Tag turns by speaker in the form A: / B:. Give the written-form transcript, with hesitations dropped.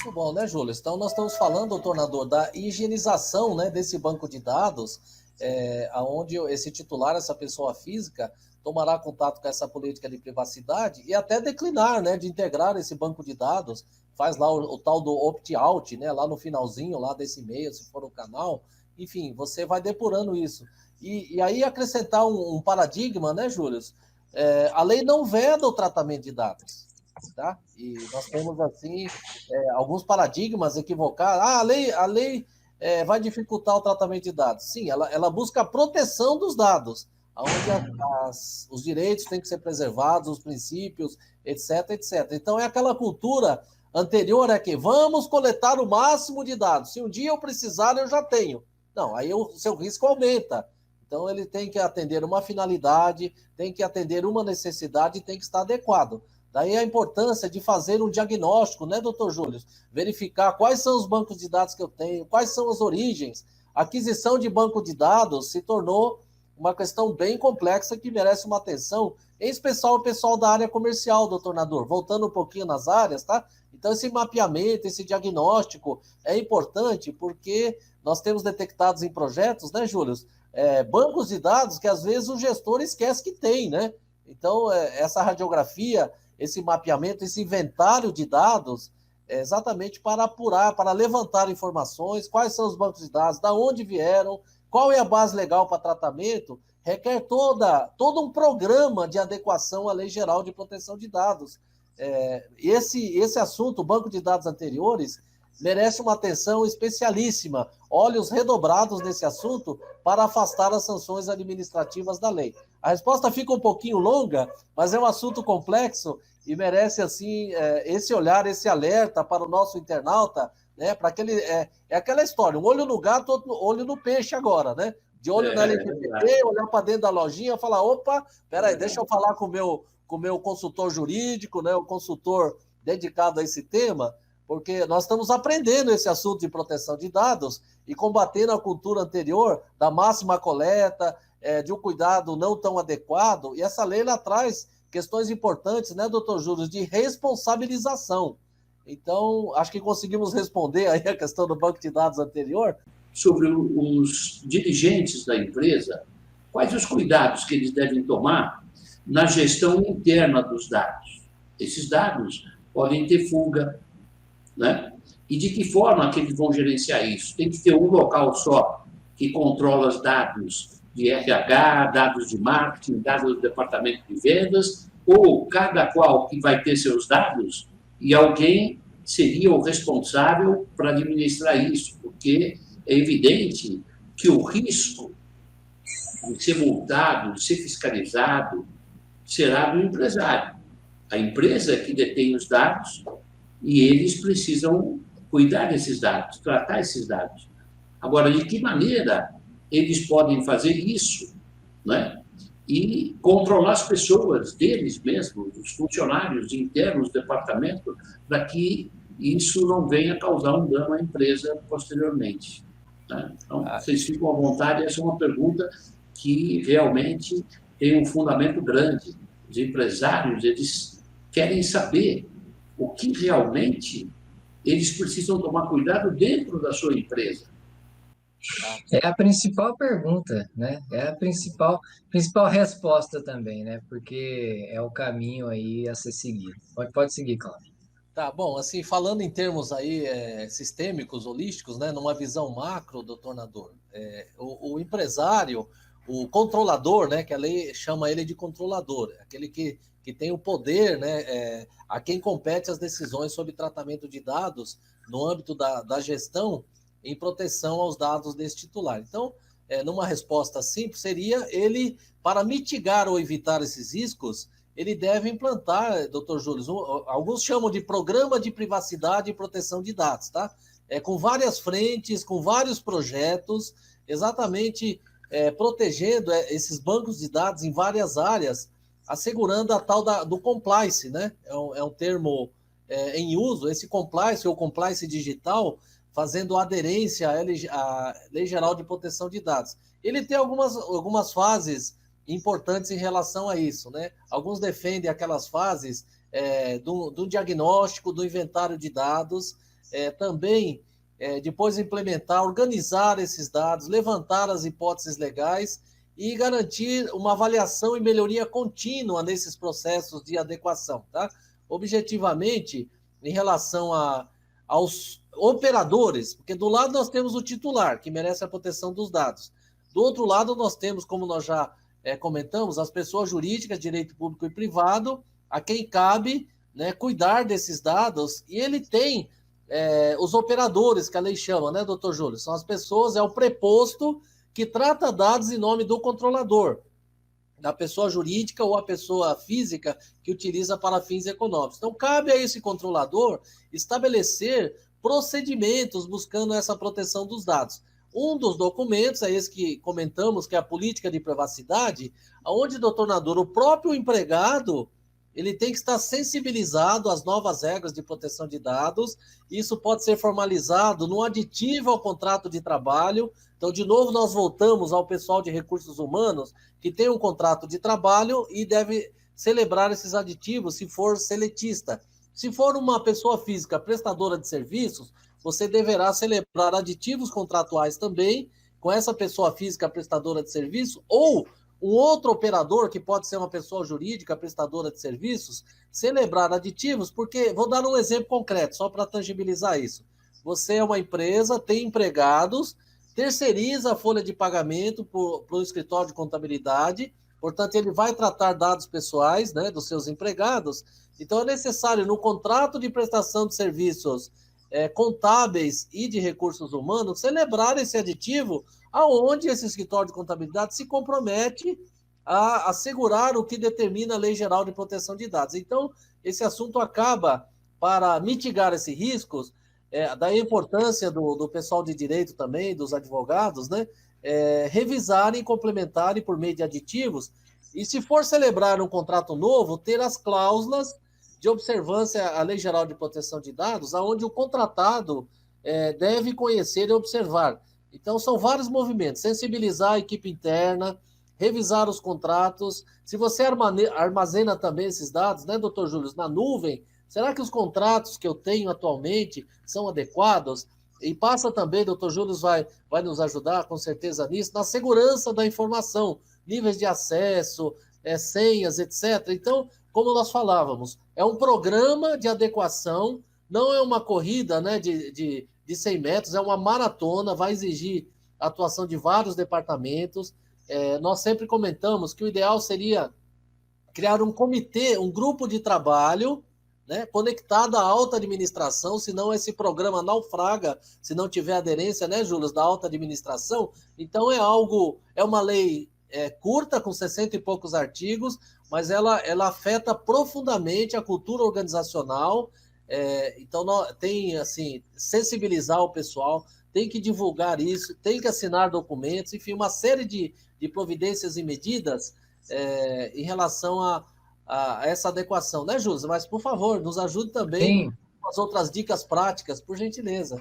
A: Muito bom, né, Júlio? Então, nós estamos falando, doutor Nador, da higienização, né, desse banco de dados, onde esse titular, essa pessoa física, tomará contato com essa política de privacidade e até declinar, né, de integrar esse banco de dados, faz lá o tal do opt-out, né, lá no finalzinho lá desse e-mail, se for o canal, enfim, você vai depurando isso. E aí acrescentar um paradigma, né, Júlio? A lei não veda o tratamento de dados, tá? E nós temos, assim, alguns paradigmas equivocados. A lei vai dificultar o tratamento de dados. Sim, ela busca a proteção dos dados, onde os direitos têm que ser preservados, os princípios, etc, etc. Então, é aquela cultura anterior que vamos coletar o máximo de dados. Se um dia eu precisar, eu já tenho. Não, aí o seu risco aumenta. Então, ele tem que atender uma finalidade, tem que atender uma necessidade e tem que estar adequado. Daí a importância de fazer um diagnóstico, né, doutor Júlio? Verificar quais são os bancos de dados que eu tenho, quais são as origens. A aquisição de banco de dados se tornou uma questão bem complexa que merece uma atenção, em especial o pessoal da área comercial, doutor Nador. Voltando um pouquinho nas áreas, tá? Então, esse mapeamento, esse diagnóstico é importante porque nós temos detectados em projetos, né, Júlio? Bancos de dados que às vezes o gestor esquece que tem, né? Então, essa radiografia, esse mapeamento, esse inventário de dados, é exatamente para apurar, para levantar informações, quais são os bancos de dados, da onde vieram, qual é a base legal para tratamento, requer todo um programa de adequação à Lei Geral de Proteção de Dados. Esse assunto, o banco de dados anteriores, merece uma atenção especialíssima, olhos redobrados nesse assunto para afastar as sanções administrativas da lei. A resposta fica um pouquinho longa, mas é um assunto complexo e merece, assim, esse olhar, esse alerta para o nosso internauta, né? Para aquele, aquela história, um olho no gato, outro olho no peixe agora, né? De olho na LGPD, olhar para dentro da lojinha e falar, opa, peraí, deixa eu falar com o meu consultor jurídico, né? O consultor dedicado a esse tema, porque nós estamos aprendendo esse assunto de proteção de dados e combatendo a cultura anterior da máxima coleta, de um cuidado não tão adequado, e essa lei ela traz questões importantes, né, doutor Júlio, de responsabilização. Então, acho que conseguimos responder aí a questão do banco de dados anterior.
B: Sobre os dirigentes da empresa, quais os cuidados que eles devem tomar na gestão interna dos dados. Esses dados podem ter fuga, né? E de que forma que eles vão gerenciar isso? Tem que ter um local só que controla os dados de RH, dados de marketing, dados do departamento de vendas, ou cada qual que vai ter seus dados e alguém seria o responsável para administrar isso, porque é evidente que o risco de ser multado, de ser fiscalizado, será do empresário. A empresa que detém os dados e eles precisam cuidar desses dados, tratar esses dados. Agora, de que maneira eles podem fazer isso, né? E controlar as pessoas deles mesmos, os funcionários internos do departamento, para que isso não venha causar um dano à empresa posteriormente. Né? Então, vocês ficam à vontade, essa é uma pergunta que realmente tem um fundamento grande. Os empresários, eles querem saber o que realmente eles precisam tomar cuidado dentro da sua empresa.
C: É a principal pergunta, né? É a principal resposta também, né? Porque é o caminho aí a ser seguido. Pode seguir, Cláudio.
A: Tá, bom, assim, falando em termos aí sistêmicos, holísticos, né, numa visão macro, doutor Nador, o empresário, o controlador, né, que a lei chama ele de controlador, aquele que tem o poder, né, a quem compete as decisões sobre tratamento de dados no âmbito da gestão em proteção aos dados desse titular. Então, numa resposta simples, seria ele, para mitigar ou evitar esses riscos, ele deve implantar, doutor Júlio, alguns chamam de programa de privacidade e proteção de dados, tá? Com várias frentes, com vários projetos, exatamente protegendo esses bancos de dados em várias áreas, assegurando a tal do compliance, né? É um termo em uso, esse compliance ou compliance digital, fazendo aderência à Lei Geral de Proteção de Dados. Ele tem algumas fases importantes em relação a isso, né? Alguns defendem aquelas fases do diagnóstico, do inventário de dados, também depois implementar, organizar esses dados, levantar as hipóteses legais e garantir uma avaliação e melhoria contínua nesses processos de adequação, tá? Objetivamente, em relação aos operadores, porque do lado nós temos o titular, que merece a proteção dos dados. Do outro lado, nós temos, como nós já comentamos, as pessoas jurídicas, direito público e privado, a quem cabe, né, cuidar desses dados, e ele tem os operadores, que a lei chama, né, doutor Júlio? São as pessoas, é o preposto que trata dados em nome do controlador, da pessoa jurídica ou a pessoa física que utiliza para fins econômicos. Então, cabe a esse controlador estabelecer procedimentos buscando essa proteção dos dados. Um dos documentos é esse que comentamos, que é a política de privacidade, onde, doutor Nador, o próprio empregado ele tem que estar sensibilizado às novas regras de proteção de dados. Isso pode ser formalizado no aditivo ao contrato de trabalho. Então, de novo, nós voltamos ao pessoal de recursos humanos que tem um contrato de trabalho e deve celebrar esses aditivos se for seletista. Se for uma pessoa física prestadora de serviços, você deverá celebrar aditivos contratuais também com essa pessoa física prestadora de serviço ou um outro operador, que pode ser uma pessoa jurídica prestadora de serviços, celebrar aditivos, porque, vou dar um exemplo concreto, só para tangibilizar isso. Você é uma empresa, tem empregados, terceiriza a folha de pagamento para o escritório de contabilidade, portanto, ele vai tratar dados pessoais, né, dos seus empregados, então é necessário, no contrato de prestação de serviços contábeis e de recursos humanos, celebrar esse aditivo aonde esse escritório de contabilidade se compromete a assegurar o que determina a Lei Geral de Proteção de Dados. Então, esse assunto acaba, para mitigar esses riscos, daí a importância do pessoal de direito também, dos advogados, né, revisarem, complementarem por meio de aditivos, e se for celebrar um contrato novo, ter as cláusulas de observância à Lei Geral de Proteção de Dados, aonde o contratado deve conhecer e observar. Então, são vários movimentos. Sensibilizar a equipe interna, revisar os contratos. Se você armazena também esses dados, né, doutor Júlio, na nuvem, será que os contratos que eu tenho atualmente são adequados? E passa também, doutor Júlio vai nos ajudar, com certeza, nisso, na segurança da informação, níveis de acesso, senhas, etc. Então, como nós falávamos, é um programa de adequação, não é uma corrida, né, de 100 metros, é uma maratona, vai exigir a atuação de vários departamentos. Nós sempre comentamos que o ideal seria criar um comitê, um grupo de trabalho, né, conectado à alta administração, senão esse programa naufraga, se não tiver aderência, né, Júlio, da alta administração. Então é uma lei curta, com 60 e poucos artigos, mas ela afeta profundamente a cultura organizacional. Então, tem, assim, sensibilizar o pessoal, tem que divulgar isso, tem que assinar documentos, enfim, uma série de providências e medidas em relação a essa adequação, né, Júlio? Mas, por favor, nos ajude também
C: Sim.
A: com as outras dicas práticas, por gentileza.